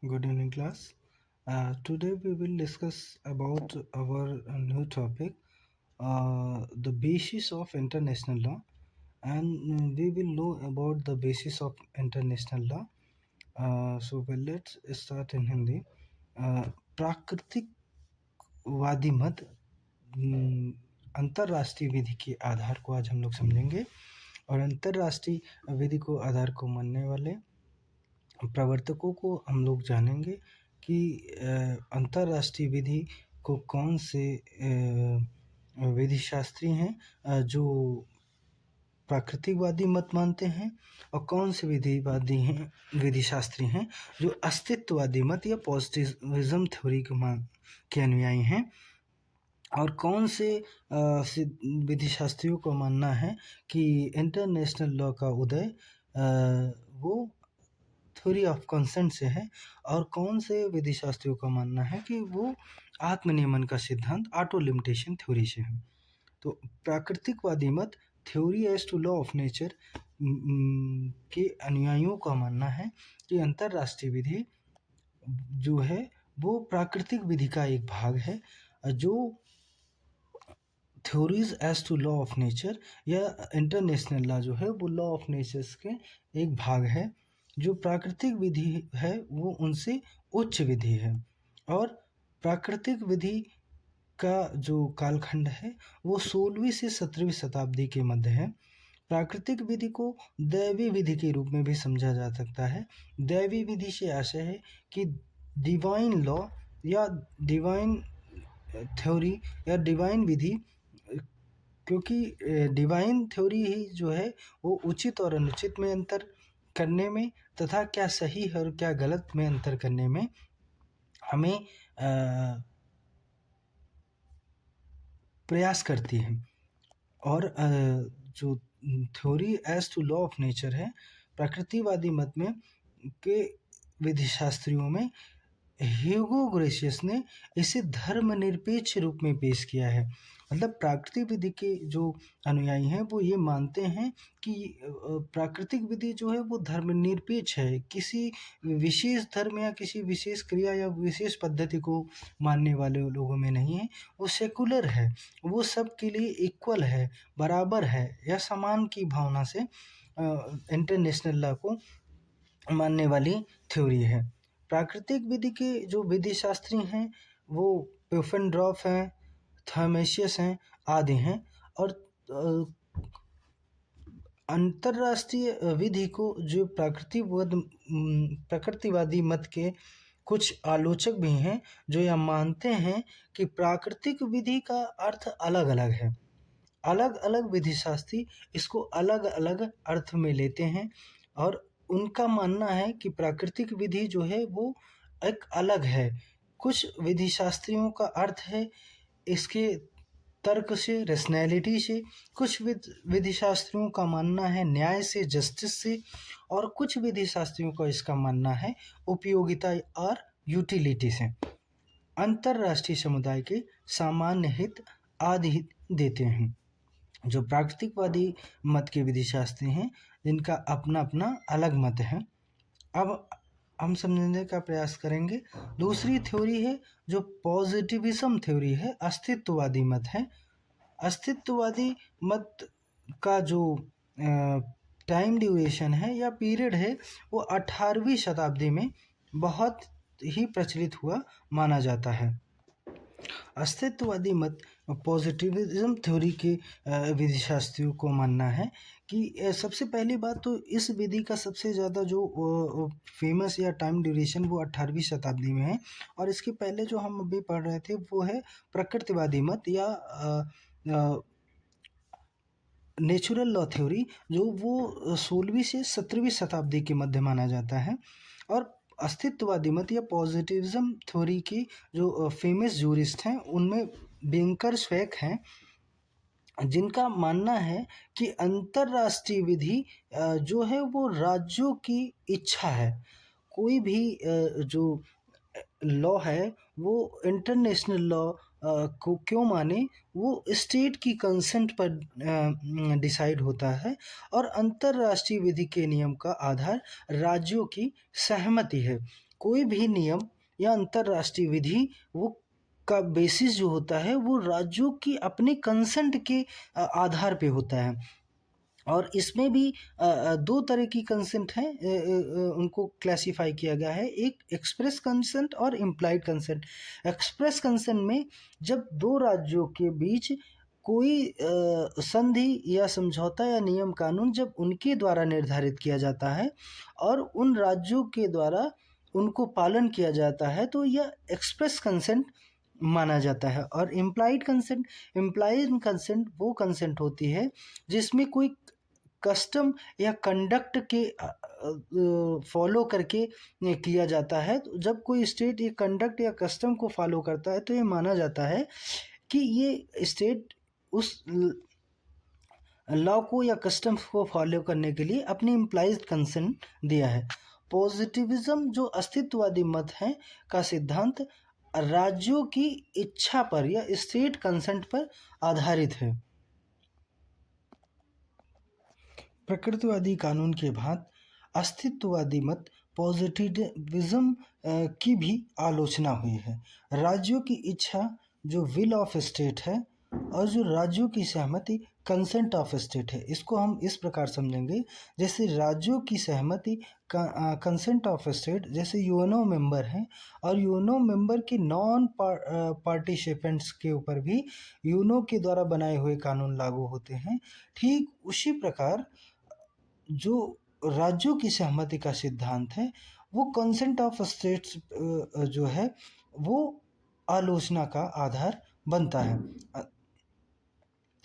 Good evening, class. Today we will discuss about our new topic, the basis of international law, and we will know about the basis of international law. Let's start in Hindi. प्राकृतिक वादी मत अंतर्राष्ट्रीय विधि के आधार को आज हम लोग समझेंगे और अंतर्राष्ट्रीय विधि को आधार को मानने वाले प्रवर्तकों को हम लोग जानेंगे कि अंतर्राष्ट्रीय विधि को कौन से विधि शास्त्री हैं जो प्राकृतिकवादी मत मानते हैं और कौन से विधि शास्त्री हैं जो अस्तित्ववादी मत या पॉजिटिविज्म थ्योरी के अनुयायी हैं और कौन से विधि शास्त्रियों को मानना है कि इंटरनेशनल लॉ का उदय वो थ्योरी ऑफ कंसेंट से है और कौन से विधि शास्त्रियों का मानना है कि वो आत्मनियमन का सिद्धांत ऑटो लिमिटेशन थ्योरी से है। तो प्राकृतिकवादी मत theory as to law of nature के अनुयायियों का मानना है कि अंतर्राष्ट्रीय विधि जो है वो प्राकृतिक विधि का एक भाग है जो theories as to law of nature या इंटरनेशनल लॉ जो है वो लॉ ऑफ नेचर्स के एक भाग है। जो प्राकृतिक विधि है वो उनसे उच्च विधि है और प्राकृतिक विधि का जो कालखंड है वो 16वीं से 17वीं शताब्दी के मध्य है। प्राकृतिक विधि को दैवी विधि के रूप में भी समझा जा सकता है। दैवी विधि से आशय है कि डिवाइन लॉ या डिवाइन थ्योरी या डिवाइन विधि, क्योंकि डिवाइन थ्योरी ही जो है वो उचित और अनुचित में अंतर करने में तथा क्या सही है और क्या गलत में अंतर करने में हमें प्रयास करती है। और जो theory as to law of nature है प्रकृतिवादी मत में के विधि शास्त्रियों में ह्यूगो ग्रेशियस ने इसे धर्मनिरपेक्ष रूप में पेश किया है। मतलब प्राकृतिक विधि के जो अनुयायी हैं वो ये मानते हैं कि प्राकृतिक विधि जो है वो धर्मनिरपेक्ष है, किसी विशेष धर्म या किसी विशेष क्रिया या विशेष पद्धति को मानने वाले लोगों में नहीं है। वो सेकुलर है, वो सब के लिए इक्वल है, बराबर है या समान की भावना से इंटरनेशनल लॉ को मानने वाली थ्योरी है। प्राकृतिक विधि के जो विधि शास्त्री हैं वो प्यूफेनड्रॉफ हैं, थर्मेशियस हैं आदि हैं। और अंतर्राष्ट्रीय विधि को जो प्रकृतिवादी मत के कुछ आलोचक भी हैं जो यह मानते हैं कि प्राकृतिक विधि का अर्थ अलग अलग है। अलग अलग विधि शास्त्री इसको अलग अलग अर्थ में लेते हैं और उनका मानना है कि प्राकृतिक विधि जो है वो एक अलग है। कुछ विधि शास्त्रियों का अर्थ है इसके तर्क से, रैशनैलिटी से, कुछ विधि शास्त्रियों का मानना है न्याय से, जस्टिस से, और कुछ विधि शास्त्रियों का इसका मानना है उपयोगिता और यूटिलिटी से। अंतर्राष्ट्रीय समुदाय के सामान्य हित आदि देते हैं। जो प्राकृतिकवादी मत के विधि शास्त्री हैं जिनका अपना अपना अलग मत है। अब हम समझने का प्रयास करेंगे। दूसरी थ्योरी है जो पॉजिटिविज्म थ्योरी है, अस्तित्ववादी मत है। अस्तित्ववादी मत का जो टाइम ड्यूरेशन है या पीरियड है वो 18वीं शताब्दी में बहुत ही प्रचलित हुआ माना जाता है। अस्तित्ववादी मत पॉजिटिविज्म थ्योरी के विधि शास्त्रियों को मानना है कि सबसे पहली बात तो इस विधि का सबसे ज़्यादा जो फेमस या टाइम ड्यूरेशन वो 18वीं शताब्दी में है। और इसके पहले जो हम अभी पढ़ रहे थे वो है प्रकृतिवादी मत या नेचुरल लॉ थ्योरी, जो वो 16वीं से 17वीं शताब्दी के मध्य माना जाता है। और अस्तित्ववादी मत या पॉजिटिविज्म थ्योरी की जो फेमस जूरिस्ट हैं उनमें बेंकर स्वेक हैं जिनका मानना है कि अंतर्राष्ट्रीय विधि जो है वो राज्यों की इच्छा है। कोई भी जो लॉ है वो इंटरनेशनल लॉ को क्यों माने, वो स्टेट की कंसेंट पर डिसाइड होता है और अंतर्राष्ट्रीय विधि के नियम का आधार राज्यों की सहमति है। कोई भी नियम या अंतरराष्ट्रीय विधि वो का बेसिस जो होता है वो राज्यों की अपने कंसेंट के आधार पे होता है। और इसमें भी दो तरह की कंसेंट हैं, उनको क्लासिफाई किया गया है, एक एक्सप्रेस कंसेंट और इम्प्लाइड कंसेंट। एक्सप्रेस कंसेंट में जब दो राज्यों के बीच कोई संधि या समझौता या नियम कानून जब उनके द्वारा निर्धारित किया जाता है और उन राज्यों के द्वारा उनको पालन किया जाता है, तो यह एक्सप्रेस कंसेंट माना जाता है। और इम्प्लाइड कंसेंट वो कंसेंट होती है जिसमें कोई कस्टम या कंडक्ट के फॉलो करके किया जाता है। तो जब कोई स्टेट ये कंडक्ट या कस्टम को फॉलो करता है तो ये माना जाता है कि ये स्टेट उस लॉ को या कस्टम्स को फॉलो करने के लिए अपनी इम्प्लाइज कंसेंट दिया है। पॉजिटिविज्म जो अस्तित्ववादी मत है का सिद्धांत राज्यों की इच्छा पर या स्टेट कंसेंट पर आधारित है। प्रकृतिवादी कानून के बाद अस्तित्ववादी मत पॉजिटिविज्म की भी आलोचना हुई है। राज्यों की इच्छा जो विल ऑफ स्टेट है और जो राज्यों की सहमति कंसेंट ऑफ स्टेट है। इसको हम इस प्रकार समझेंगे, जैसे राज्यों की सहमति कंसेंट ऑफ स्टेट, जैसे यूएनओ मेंबर हैं और यूएनओ मेंबर के नॉन पार्टिसिपेंट्स के ऊपर भी यूएनओ के द्वारा बनाए हुए कानून लागू होते हैं। ठीक उसी प्रकार जो राज्यों की सहमति का सिद्धांत है वो कंसेंट ऑफ स्टेट्स जो है वो आलोचना का आधार बनता है।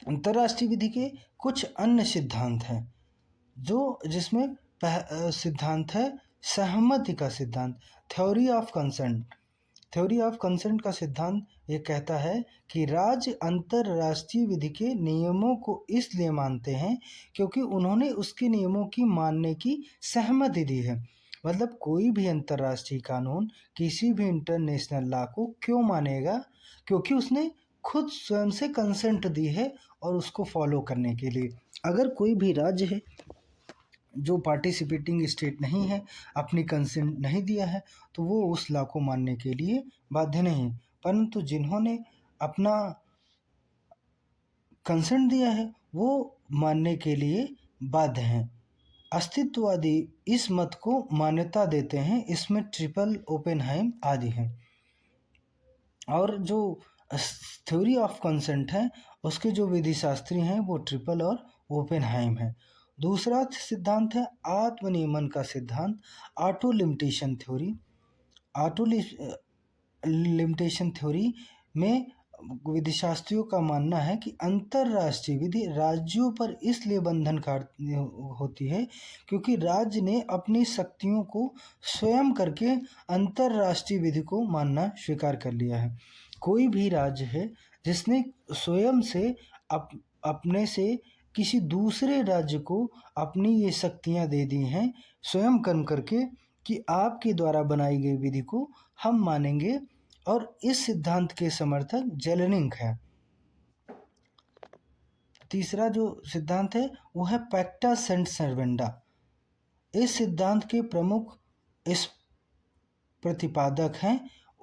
अंतर्राष्ट्रीय विधि के कुछ अन्य सिद्धांत हैं जिसमें सिद्धांत है सहमति का सिद्धांत, theory of consent. Theory of consent का सिद्धांत ये कहता है कि राज्य अंतर्राष्ट्रीय विधि के नियमों को इसलिए मानते हैं क्योंकि उन्होंने उसके नियमों की मानने की सहमति दी है। मतलब कोई भी अंतर्राष्ट्रीय कानून किसी भी इंटरनेशनल लॉ को क्यों मानेगा, क्योंकि उसने खुद स्वयं से कंसेंट दी है और उसको फॉलो करने के लिए। अगर कोई भी राज्य है जो पार्टिसिपेटिंग स्टेट नहीं है, अपनी कंसेंट नहीं दिया है, तो वो उस लॉ को मानने के लिए बाध्य नहीं। परंतु जिन्होंने अपना कंसेंट दिया है वो मानने के लिए बाध्य हैं। अस्तित्ववादी इस मत को मान्यता देते हैं, इसमें ट्रिपल ओपेनहाइम आदि हैं। और जो थ्योरी ऑफ कंसेंट है उसके जो विधि शास्त्री हैं वो ट्रिपल और ओपेनहाइम है। दूसरा सिद्धांत है आत्मनियमन का सिद्धांत, auto limitation theory. Auto limitation theory में विधिशास्त्रियों का मानना है कि अंतर्राष्ट्रीय विधि राज्यों पर इसलिए बंधनकारी होती है क्योंकि राज्य ने अपनी शक्तियों को स्वयं करके अंतर्राष्ट्रीय विधि को मानना स्वीकार कर लिया है। कोई भी राज्य है जिसने स्वयं से अपने से किसी दूसरे राज्य को अपनी ये शक्तियां दे दी हैं स्वयं कर्म करके कि आपके द्वारा बनाई गई विधि को हम मानेंगे, और इस सिद्धांत के समर्थक जेलेनिक है। तीसरा जो सिद्धांत है वो है पैक्टा सेंट सर्वेंडा। इस सिद्धांत के प्रमुख इस प्रतिपादक हैं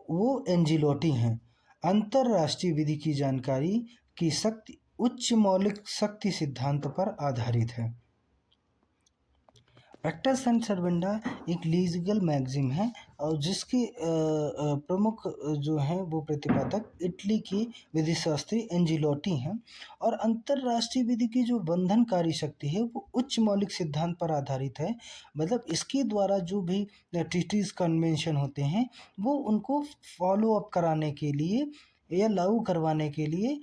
वो एंजिलोटी हैं। अंतरराष्ट्रीय विधि की जानकारी की शक्ति उच्च मौलिक शक्ति सिद्धांत पर आधारित है। पैक्टा सेंट सर्वेंडा एक लीगल मैगजीन है और जिसके प्रमुख जो हैं वो प्रतिपादक इटली की विधि शास्त्री एंजिलोटी हैं। और अंतर्राष्ट्रीय विधि की जो बंधनकारी शक्ति है वो उच्च मौलिक सिद्धांत पर आधारित है। मतलब इसके द्वारा जो भी ट्रीटीज कन्वेंशन होते हैं वो उनको फॉलो अप कराने के लिए या लागू करवाने के लिए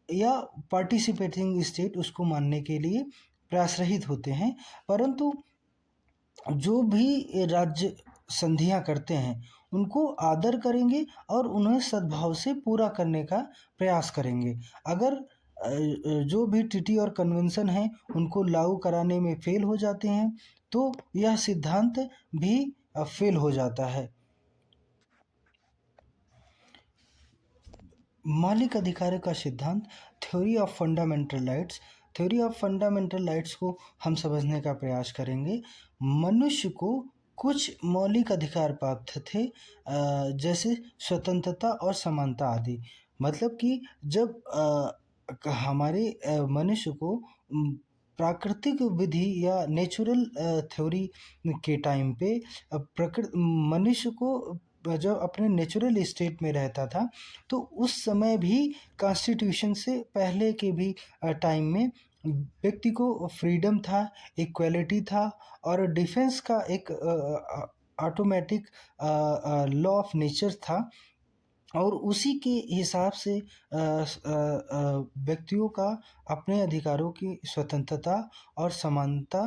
या पार्टिसिपेटिंग स्टेट उसको मानने के लिए प्रयासरहित होते हैं। परंतु जो भी राज्य संधियां करते हैं उनको आदर करेंगे और उन्हें सद्भाव से पूरा करने का प्रयास करेंगे। अगर जो भी ट्रीटी और कन्वेंशन हैं उनको लागू कराने में फेल हो जाते हैं तो यह सिद्धांत भी फेल हो जाता है। मौलिक अधिकारों का सिद्धांत, theory of fundamental rights. Theory of fundamental rights को हम समझने का प्रयास करेंगे। मनुष्य को कुछ मौलिक अधिकार प्राप्त थे, जैसे स्वतंत्रता और समानता आदि। मतलब कि जब हमारे मनुष्य को प्राकृतिक विधि या नेचुरल थ्योरी के टाइम पे मनुष्य को जब अपने नेचुरल स्टेट में रहता था, तो उस समय भी कॉन्स्टिट्यूशन से पहले के भी टाइम में व्यक्ति को फ्रीडम था, इक्वलिटी था और डिफेंस का एक ऑटोमेटिक लॉ ऑफ नेचर था। और उसी के हिसाब से व्यक्तियों का अपने अधिकारों की स्वतंत्रता और समानता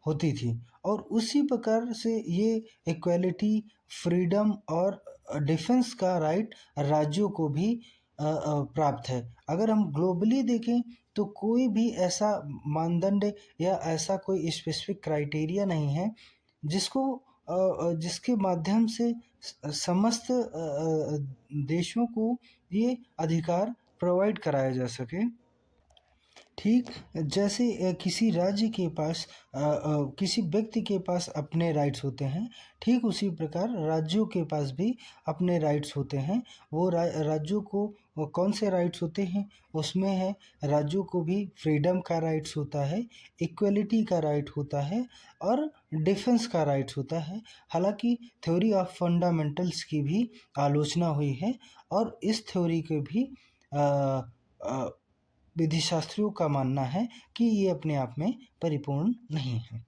होती थी। और उसी प्रकार से ये इक्वलिटी, फ्रीडम और डिफेंस का राइट राज्यों को भी प्राप्त है। अगर हम ग्लोबली देखें तो कोई भी ऐसा मानदंड या ऐसा कोई स्पेसिफिक क्राइटेरिया नहीं है जिसके माध्यम से समस्त देशों को ये अधिकार प्रोवाइड कराया जा सके। ठीक जैसे किसी राज्य के पास किसी व्यक्ति के पास अपने राइट्स होते हैं, ठीक उसी प्रकार राज्यों के पास भी अपने राइट्स होते हैं। वो राज्यों को कौन से राइट्स होते हैं, उसमें है राज्यों को भी फ्रीडम का राइट्स होता है, इक्वलिटी का राइट होता है और डिफेंस का राइट्स होता है। हालांकि थ्योरी ऑफ फंडामेंटल्स की भी आलोचना हुई है और इस थ्योरी के भी विधिशास्त्रियों का मानना है कि ये अपने आप में परिपूर्ण नहीं है।